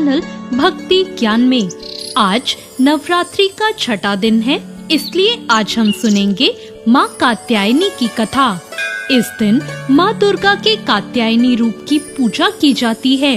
Channel भक्ति ज्ञान में। आज नवरात्रि का छठा दिन है, इसलिए आज हम सुनेंगे माँ कात्यायनी की कथा। इस दिन माँ दुर्गा के कात्यायनी रूप की पूजा की जाती है।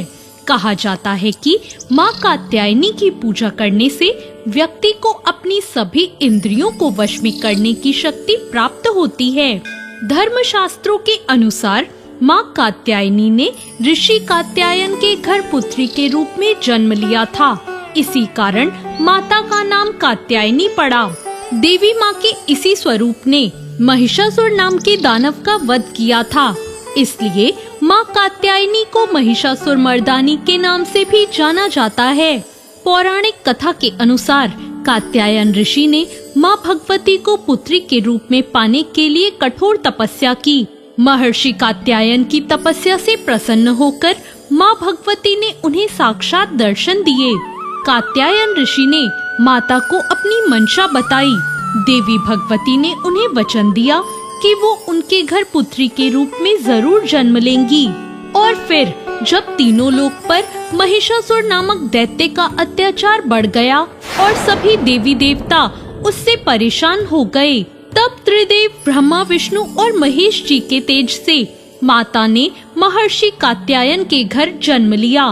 कहा जाता है कि माँ कात्यायनी की पूजा करने से व्यक्ति को अपनी सभी इंद्रियों को वश में करने की शक्ति प्राप्त होती है। धर्मशास्त्रों के अनुसार माँ कात्यायनी ने ऋषि कात्यायन के घर पुत्री के रूप में जन्म लिया था। इसी कारण माता का नाम कात्यायनी पड़ा। देवी माँ के इसी स्वरूप ने महिषासुर नाम के दानव का वध किया था, इसलिए माँ कात्यायनी को महिषासुर मर्दानी के नाम से भी जाना जाता है। पौराणिक कथा के अनुसार कात्यायन ऋषि ने माँ भगवती को पुत्री के रूप में पाने के लिए कठोर तपस्या की। महर्षि कात्यायन की तपस्या से प्रसन्न होकर माँ भगवती ने उन्हें साक्षात दर्शन दिए। कात्यायन ऋषि ने माता को अपनी मंशा बताई। देवी भगवती ने उन्हें वचन दिया कि वो उनके घर पुत्री के रूप में जरूर जन्म लेंगी। और फिर जब तीनों लोक पर महिषासुर नामक दैत्य का अत्याचार बढ़ गया और सभी देवी देवता उससे परेशान हो गए, तब त्रिदेव ब्रह्मा, विष्णु और महेश जी के तेज से माता ने महर्षि कात्यायन के घर जन्म लिया।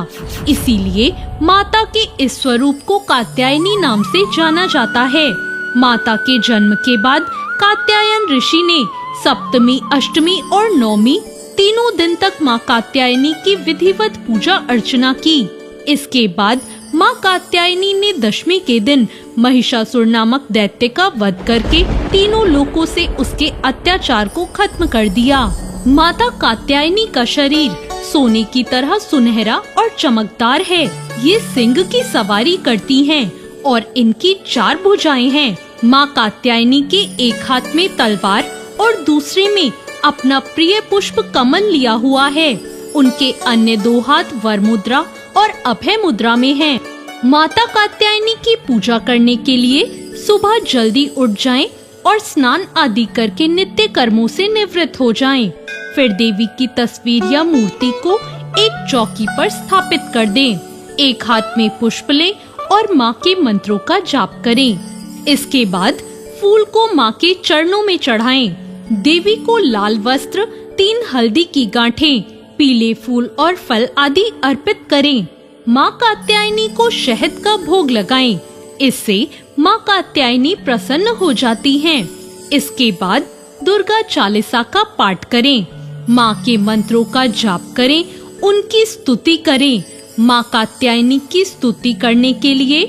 इसीलिए माता के इस स्वरूप को कात्यायनी नाम से जाना जाता है। माता के जन्म के बाद कात्यायन ऋषि ने सप्तमी, अष्टमी और नवमी तीनों दिन तक माँ कात्यायनी की विधिवत पूजा अर्चना की। इसके बाद माँ कात्यायनी ने दशमी के दिन महिषासुर नामक दैत्य का वध करके तीनों लोकों से उसके अत्याचार को खत्म कर दिया। माता कात्यायनी का शरीर सोने की तरह सुनहरा और चमकदार है। ये सिंह की सवारी करती हैं और इनकी 4 भुजाएं हैं। माँ कात्यायनी के एक हाथ में तलवार और दूसरे में अपना प्रिय पुष्प कमल लिया हुआ है। उनके अन्य 2 हाथ वर मुद्रा और अभय मुद्रा में हैं। माता कात्यायनी की पूजा करने के लिए सुबह जल्दी उठ जाएं और स्नान आदि करके नित्य कर्मों से निवृत्त हो जाएं। फिर देवी की तस्वीर या मूर्ति को एक चौकी पर स्थापित कर दें। एक हाथ में पुष्प लें और माँ के मंत्रों का जाप करें। इसके बाद फूल को माँ के चरणों में चढ़ाएं। देवी को लाल वस्त्र, 3 हल्दी की गांठें, पीले फूल और फल आदि अर्पित करें। माँ कात्यायनी को शहद का भोग लगाएं। इससे माँ कात्यायनी प्रसन्न हो जाती हैं। इसके बाद दुर्गा चालीसा का पाठ करें। माँ के मंत्रों का जाप करें, उनकी स्तुति करें। माँ कात्यायनी की स्तुति करने के लिए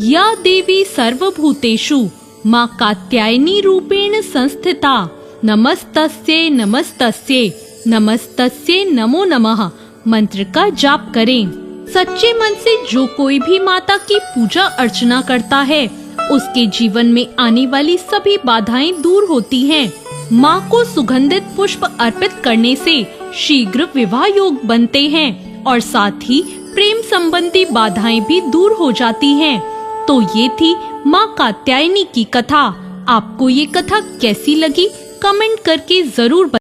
या देवी सर्वभूतेषु माँ कात्यायनी रूपेण संस्थिता नमस्तस्यै नमस्तस्यै नमस्तस्यै नमो नमः मंत्र का जाप करें। सच्चे मन से जो कोई भी माता की पूजा अर्चना करता है, उसके जीवन में आने वाली सभी बाधाएं दूर होती हैं। माँ को सुगंधित पुष्प अर्पित करने से शीघ्र विवाह योग बनते हैं और साथ ही प्रेम संबंधी बाधाएं भी दूर हो जाती हैं। तो ये थी माँ कात्यायनी की कथा। आपको ये कथा कैसी लगी? कमेंट करके जरूर